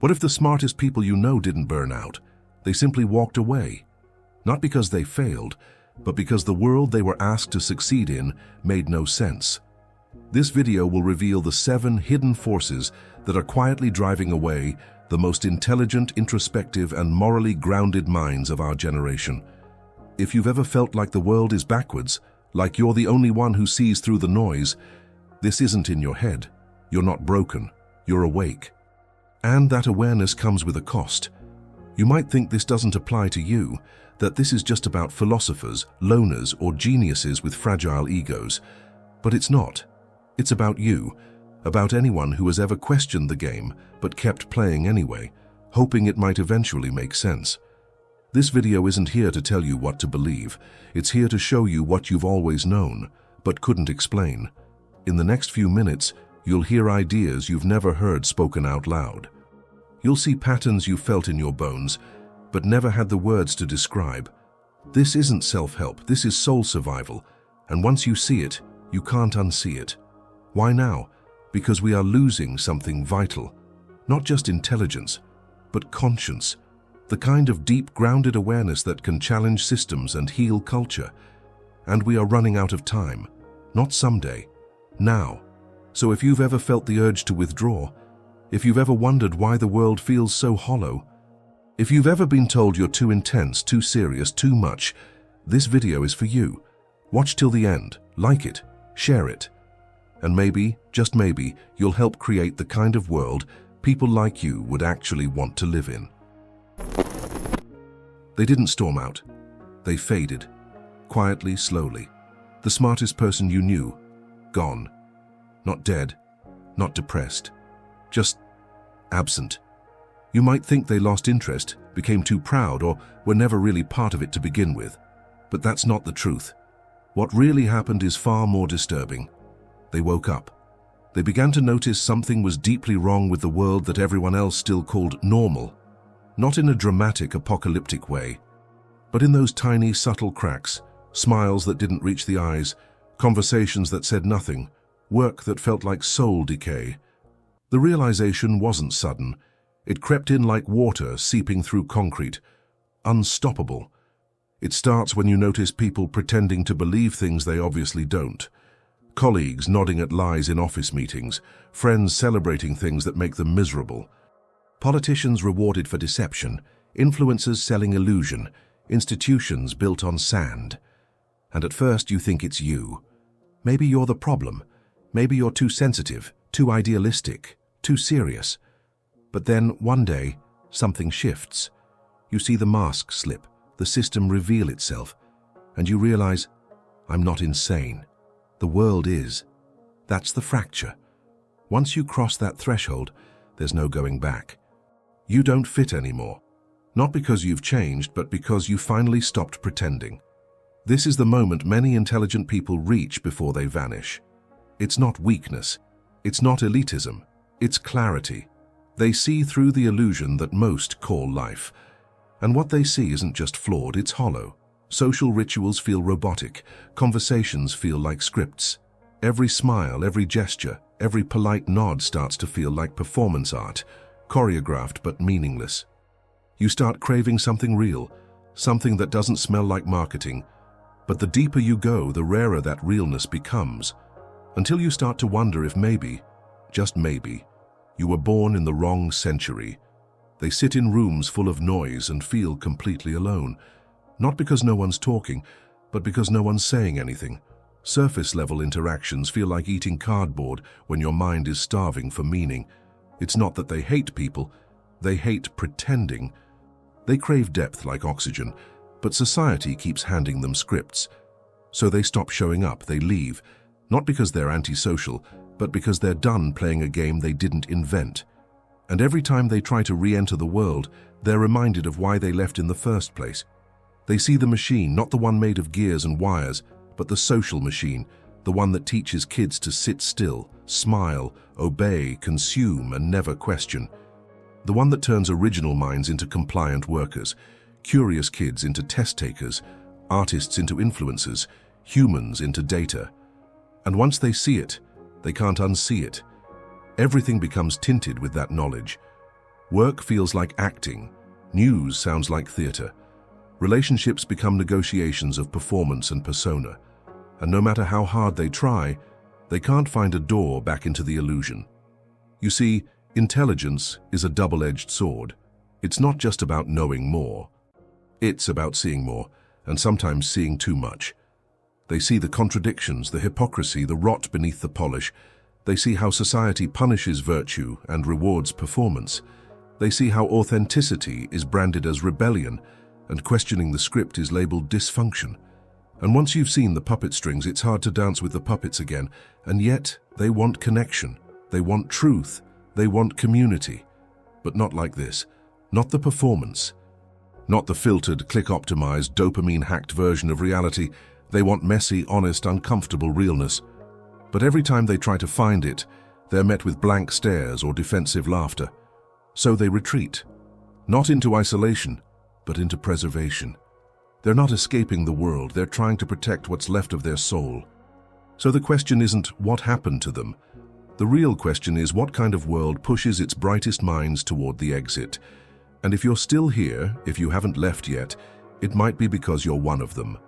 What if the smartest people you know didn't burn out? They simply walked away. Not because they failed, but because the world they were asked to succeed in made no sense. This video will reveal the 7 hidden forces that are quietly driving away the most intelligent, introspective, and morally grounded minds of our generation. If you've ever felt like the world is backwards, like you're the only one who sees through the noise, this isn't in your head. You're not broken. You're awake. And that awareness comes with a cost. You might think this doesn't apply to you, that this is just about philosophers, loners, or geniuses with fragile egos. But it's not. It's about you, about anyone who has ever questioned the game but kept playing anyway, hoping it might eventually make sense. This video isn't here to tell you what to believe. It's here to show you what you've always known, but couldn't explain. In the next few minutes, you'll hear ideas you've never heard spoken out loud. You'll see patterns you felt in your bones, but never had the words to describe. This isn't self-help, this is soul survival. And once you see it, you can't unsee it. Why now? Because we are losing something vital. Not just intelligence, but conscience. The kind of deep, grounded awareness that can challenge systems and heal culture. And we are running out of time. Not someday. Now. So if you've ever felt the urge to withdraw, if you've ever wondered why the world feels so hollow, if you've ever been told you're too intense, too serious, too much, this video is for you. Watch till the end, like it, share it. And maybe, just maybe, you'll help create the kind of world people like you would actually want to live in. They didn't storm out. They faded. Quietly, slowly. The smartest person you knew, gone. Not dead, not depressed. Just absent. You might think they lost interest, became too proud, or were never really part of it to begin with. But that's not the truth. What really happened is far more disturbing. They woke up. They began to notice something was deeply wrong with the world that everyone else still called normal. Not in a dramatic, apocalyptic way, but in those tiny, subtle cracks, smiles that didn't reach the eyes, conversations that said nothing, work that felt like soul decay. The realization wasn't sudden. It crept in like water seeping through concrete. Unstoppable. It starts when you notice people pretending to believe things they obviously don't. Colleagues nodding at lies in office meetings, friends celebrating things that make them miserable. Politicians rewarded for deception, influencers selling illusion, institutions built on sand. And at first you think it's you. Maybe you're the problem. Maybe you're too sensitive, too idealistic, too serious. But then, one day, something shifts. You see the mask slip, the system reveal itself, and you realize, I'm not insane. The world is. That's the fracture. Once you cross that threshold, there's no going back. You don't fit anymore. Not because you've changed, but because you finally stopped pretending. This is the moment many intelligent people reach before they vanish. It's not weakness. It's not elitism. It's clarity. They see through the illusion that most call life. And what they see isn't just flawed, it's hollow. Social rituals feel robotic. Conversations feel like scripts. Every smile, every gesture, every polite nod starts to feel like performance art, choreographed but meaningless. You start craving something real, something that doesn't smell like marketing. But the deeper you go, the rarer that realness becomes, until you start to wonder if maybe, just maybe, you were born in the wrong century. They sit in rooms full of noise and feel completely alone. Not because no one's talking, but because no one's saying anything. Surface-level interactions feel like eating cardboard when your mind is starving for meaning. It's not that they hate people, they hate pretending. They crave depth like oxygen, but society keeps handing them scripts. So they stop showing up, they leave, not because they're antisocial, but because they're done playing a game they didn't invent. And every time they try to re-enter the world, they're reminded of why they left in the first place. They see the machine, not the one made of gears and wires, but the social machine, the one that teaches kids to sit still, smile, obey, consume, and never question. The one that turns original minds into compliant workers, curious kids into test takers, artists into influencers, humans into data. And once they see it, they can't unsee it. Everything becomes tinted with that knowledge. Work feels like acting. News sounds like theater. Relationships become negotiations of performance and persona. And no matter how hard they try, they can't find a door back into the illusion. You see, intelligence is a double-edged sword. It's not just about knowing more. It's about seeing more, and sometimes seeing too much. They see the contradictions, the hypocrisy, the rot beneath the polish. They see how society punishes virtue and rewards performance. They see how authenticity is branded as rebellion, and questioning the script is labeled dysfunction. And once you've seen the puppet strings, it's hard to dance with the puppets again. And yet, they want connection. They want truth. They want community. But not like this. Not the performance. Not the filtered, click-optimized, dopamine-hacked version of reality. They want messy, honest, uncomfortable realness. But every time they try to find it, they're met with blank stares or defensive laughter. So they retreat. Not into isolation, but into preservation. They're not escaping the world, they're trying to protect what's left of their soul. So the question isn't what happened to them. The real question is what kind of world pushes its brightest minds toward the exit. And if you're still here, if you haven't left yet, it might be because you're one of them.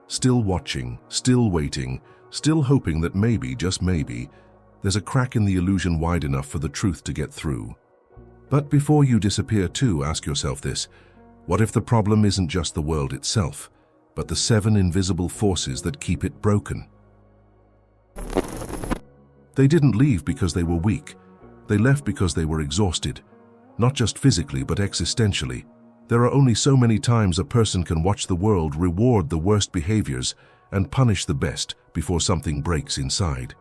Still watching, still waiting, still hoping that maybe, just maybe, there's a crack in the illusion wide enough for the truth to get through. But before you disappear too, ask yourself this. What if the problem isn't just the world itself, but the 7 invisible forces that keep it broken? They didn't leave because they were weak. They left because they were exhausted. Not just physically, but existentially. There are only so many times a person can watch the world reward the worst behaviors and punish the best before something breaks inside.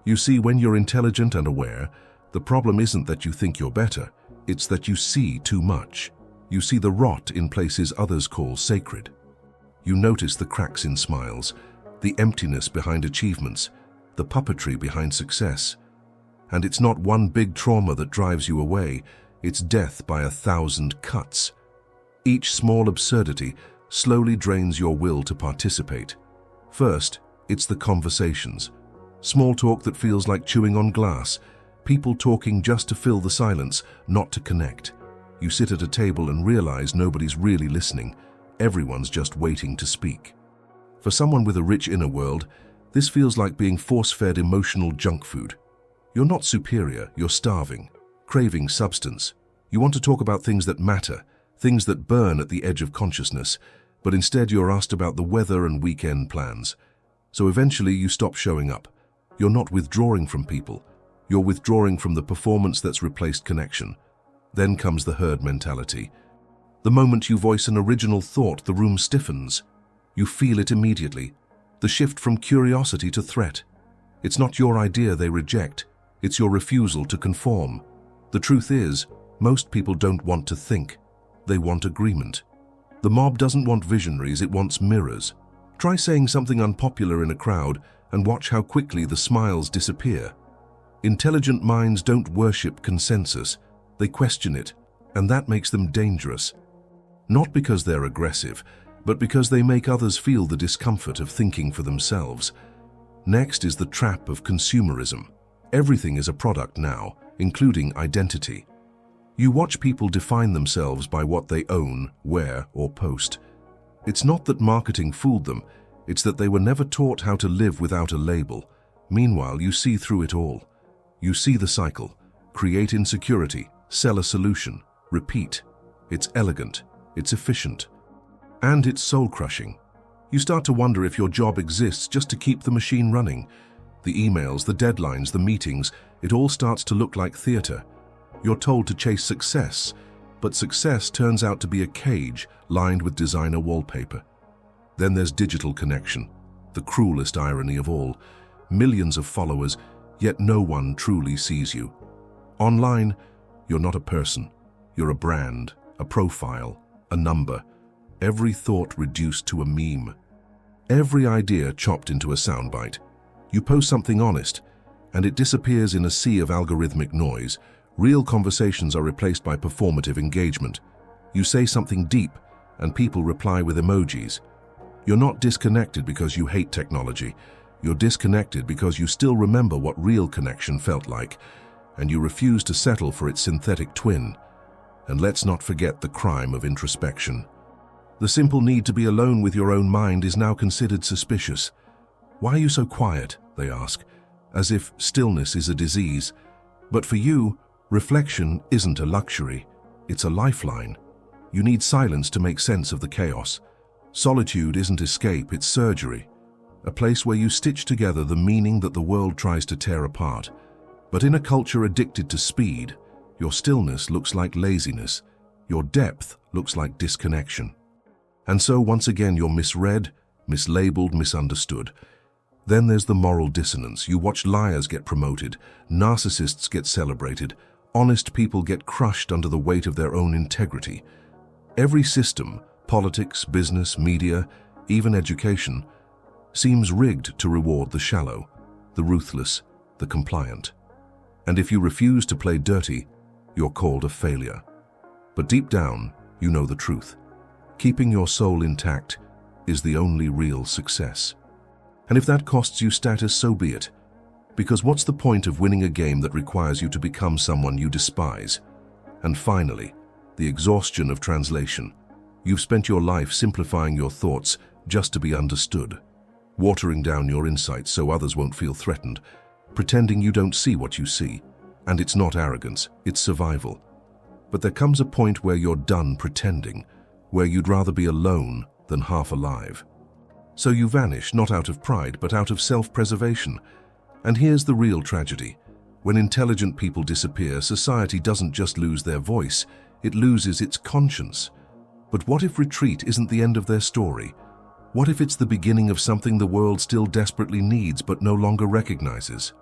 You see, when you're intelligent and aware, the problem isn't that you think you're better, it's that you see too much. You see the rot in places others call sacred. You notice the cracks in smiles, the emptiness behind achievements, the puppetry behind success. And it's not one big trauma that drives you away, it's death by 1,000 cuts. Each small absurdity slowly drains your will to participate. First, it's the conversations. Small talk that feels like chewing on glass, people talking just to fill the silence, not to connect. You sit at a table and realize nobody's really listening. Everyone's just waiting to speak. For someone with a rich inner world, this feels like being force-fed emotional junk food. You're not superior, you're starving, craving substance. You want to talk about things that matter, things that burn at the edge of consciousness, but instead you're asked about the weather and weekend plans. So eventually you stop showing up. You're not withdrawing from people. You're withdrawing from the performance that's replaced connection. Then comes the herd mentality. The moment you voice an original thought, the room stiffens. You feel it immediately. The shift from curiosity to threat. It's not your idea they reject. It's your refusal to conform. The truth is, most people don't want to think. They want agreement. The mob doesn't want visionaries, it wants mirrors. Try saying something unpopular in a crowd and watch how quickly the smiles disappear. Intelligent minds don't worship consensus. They question it, and that makes them dangerous. Not because they're aggressive, but because they make others feel the discomfort of thinking for themselves. Next is the trap of consumerism. Everything is a product now, including identity. You watch people define themselves by what they own, wear, or post. It's not that marketing fooled them, it's that they were never taught how to live without a label. Meanwhile, you see through it all. You see the cycle. Create insecurity, sell a solution, repeat. It's elegant, it's efficient, and it's soul-crushing. You start to wonder if your job exists just to keep the machine running. The emails, the deadlines, the meetings, it all starts to look like theater. You're told to chase success, but success turns out to be a cage lined with designer wallpaper. Then there's digital connection, the cruelest irony of all. Millions of followers, yet no one truly sees you. Online, you're not a person. You're a brand, a profile, a number. Every thought reduced to a meme. Every idea chopped into a soundbite. You post something honest, and it disappears in a sea of algorithmic noise. Real conversations are replaced by performative engagement. You say something deep, and people reply with emojis. You're not disconnected because you hate technology. You're disconnected because you still remember what real connection felt like, and you refuse to settle for its synthetic twin. And let's not forget the crime of introspection. The simple need to be alone with your own mind is now considered suspicious. "Why are you so quiet?" they ask, as if stillness is a disease. But for you, reflection isn't a luxury, it's a lifeline. You need silence to make sense of the chaos. Solitude isn't escape, it's surgery. A place where you stitch together the meaning that the world tries to tear apart. But in a culture addicted to speed, your stillness looks like laziness, your depth looks like disconnection. And so once again you're misread, mislabeled, misunderstood. Then there's the moral dissonance. You watch liars get promoted, narcissists get celebrated, honest people get crushed under the weight of their own integrity. Every system, politics, business, media, even education, seems rigged to reward the shallow, the ruthless, the compliant. And if you refuse to play dirty, you're called a failure. But deep down, you know the truth. Keeping your soul intact is the only real success. And if that costs you status, so be it. Because what's the point of winning a game that requires you to become someone you despise? And finally, the exhaustion of translation. You've spent your life simplifying your thoughts just to be understood, watering down your insights so others won't feel threatened, pretending you don't see what you see. And it's not arrogance, it's survival. But there comes a point where you're done pretending, where you'd rather be alone than half alive. So you vanish, not out of pride, but out of self-preservation. And here's the real tragedy. When intelligent people disappear, society doesn't just lose their voice, it loses its conscience. But what if retreat isn't the end of their story? What if it's the beginning of something the world still desperately needs but no longer recognizes?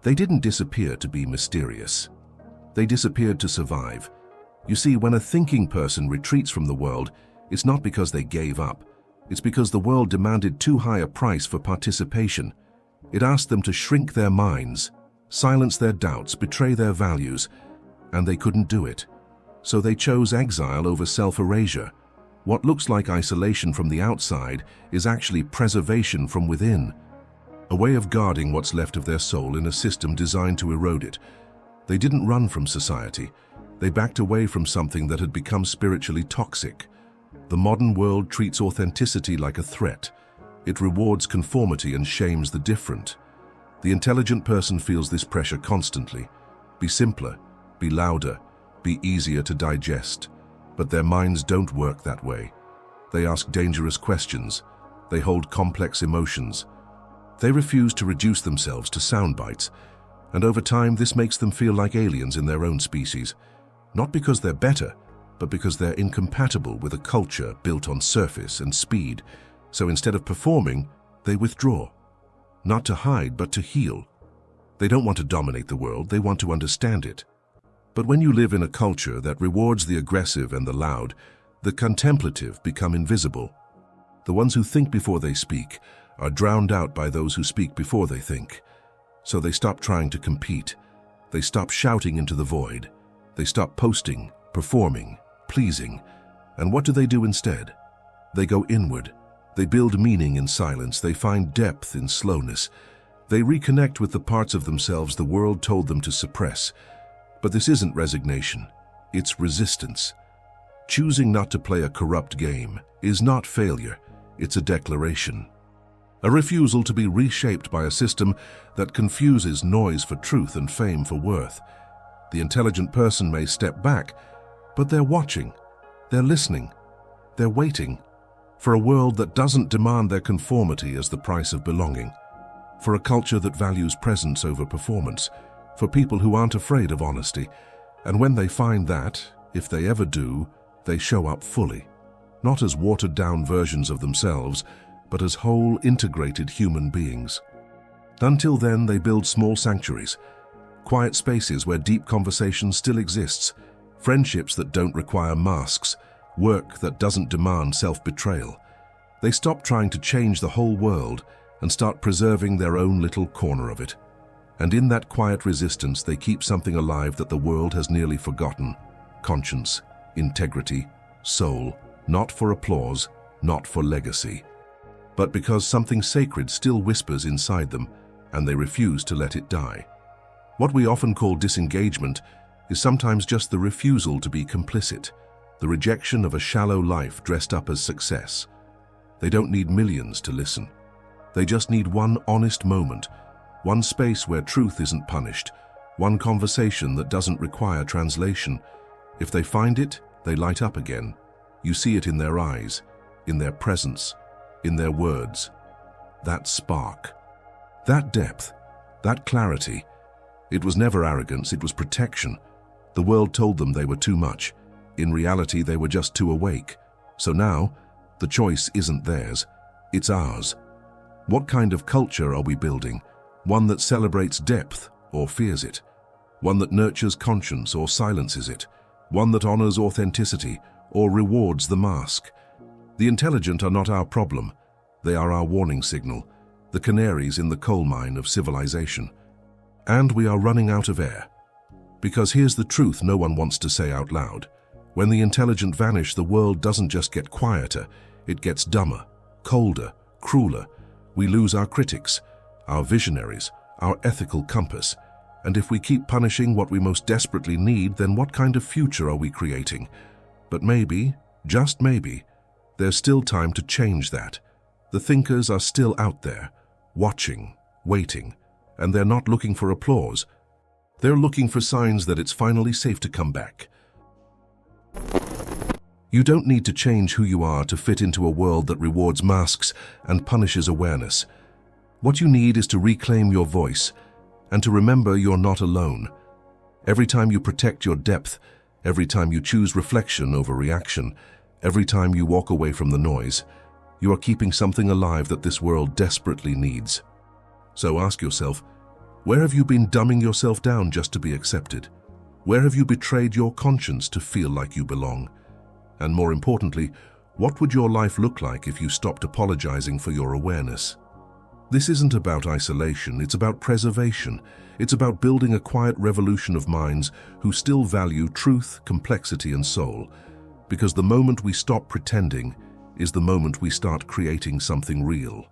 They didn't disappear to be mysterious. They disappeared to survive. You see, when a thinking person retreats from the world, it's not because they gave up. It's because the world demanded too high a price for participation. It asked them to shrink their minds, silence their doubts, betray their values, and they couldn't do it. So they chose exile over self-erasure. What looks like isolation from the outside is actually preservation from within, a way of guarding what's left of their soul in a system designed to erode it. They didn't run from society. They backed away from something that had become spiritually toxic. The modern world treats authenticity like a threat. It rewards conformity and shames the different. The intelligent person feels this pressure constantly. Be simpler, be louder, be easier to digest. But their minds don't work that way. They ask dangerous questions. They hold complex emotions. They refuse to reduce themselves to sound bites. And over time, this makes them feel like aliens in their own species. Not because they're better, but because they're incompatible with a culture built on surface and speed. So instead of performing, they withdraw. Not to hide, but to heal. They don't want to dominate the world, they want to understand it. But when you live in a culture that rewards the aggressive and the loud, the contemplative become invisible. The ones who think before they speak are drowned out by those who speak before they think. So they stop trying to compete. They stop shouting into the void. They stop posting, performing, pleasing. And what do they do instead? They go inward. They build meaning in silence. They find depth in slowness. They reconnect with the parts of themselves the world told them to suppress. But this isn't resignation. It's resistance. Choosing not to play a corrupt game is not failure. It's a declaration. A refusal to be reshaped by a system that confuses noise for truth and fame for worth. The intelligent person may step back, but they're watching, they're listening, they're waiting for a world that doesn't demand their conformity as the price of belonging, for a culture that values presence over performance, for people who aren't afraid of honesty. And when they find that, if they ever do, they show up fully, not as watered-down versions of themselves, but as whole, integrated human beings. Until then, they build small sanctuaries, quiet spaces where deep conversation still exists, friendships that don't require masks, work that doesn't demand self-betrayal. They stop trying to change the whole world and start preserving their own little corner of it. And in that quiet resistance, they keep something alive that the world has nearly forgotten: conscience, integrity, soul, not for applause, not for legacy, but because something sacred still whispers inside them, and they refuse to let it die. What we often call disengagement is sometimes just the refusal to be complicit, the rejection of a shallow life dressed up as success. They don't need millions to listen. They just need one honest moment, one space where truth isn't punished, one conversation that doesn't require translation. If they find it, they light up again. You see it in their eyes, in their presence, in their words. That spark, that depth, that clarity. It was never arrogance, it was protection. The world told them they were too much. In reality, they were just too awake. So now, the choice isn't theirs, it's ours. What kind of culture are we building? One that celebrates depth or fears it? One that nurtures conscience or silences it? One that honors authenticity or rewards the mask? The intelligent are not our problem. They are our warning signal, the canaries in the coal mine of civilization. And we are running out of air. Because here's the truth no one wants to say out loud. When the intelligent vanish, the world doesn't just get quieter, it gets dumber, colder, crueler. We lose our critics, our visionaries, our ethical compass. And if we keep punishing what we most desperately need, then what kind of future are we creating? But maybe, just maybe, there's still time to change that. The thinkers are still out there, watching, waiting, and they're not looking for applause. They're looking for signs that it's finally safe to come back. You don't need to change who you are to fit into a world that rewards masks and punishes awareness. What you need is to reclaim your voice and to remember you're not alone. Every time you protect your depth, every time you choose reflection over reaction, every time you walk away from the noise, you are keeping something alive that this world desperately needs. So ask yourself, where have you been dumbing yourself down just to be accepted? Where have you betrayed your conscience to feel like you belong? And more importantly, what would your life look like if you stopped apologizing for your awareness? This isn't about isolation, it's about preservation. It's about building a quiet revolution of minds who still value truth, complexity, and soul. Because the moment we stop pretending is the moment we start creating something real.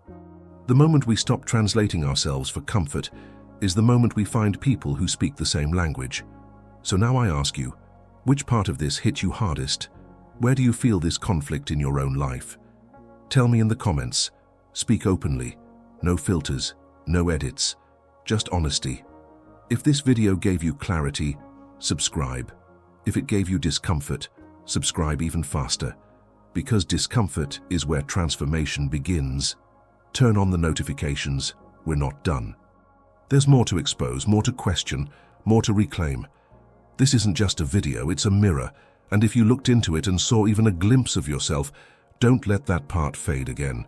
The moment we stop translating ourselves for comfort is the moment we find people who speak the same language. So now I ask you, which part of this hit you hardest? Where do you feel this conflict in your own life? Tell me in the comments. Speak openly. No filters, no edits, just honesty. If this video gave you clarity, subscribe. If it gave you discomfort, subscribe even faster. Because discomfort is where transformation begins. Turn on the notifications. We're not done. There's more to expose, more to question, more to reclaim. This isn't just a video, it's a mirror. And if you looked into it and saw even a glimpse of yourself, don't let that part fade again.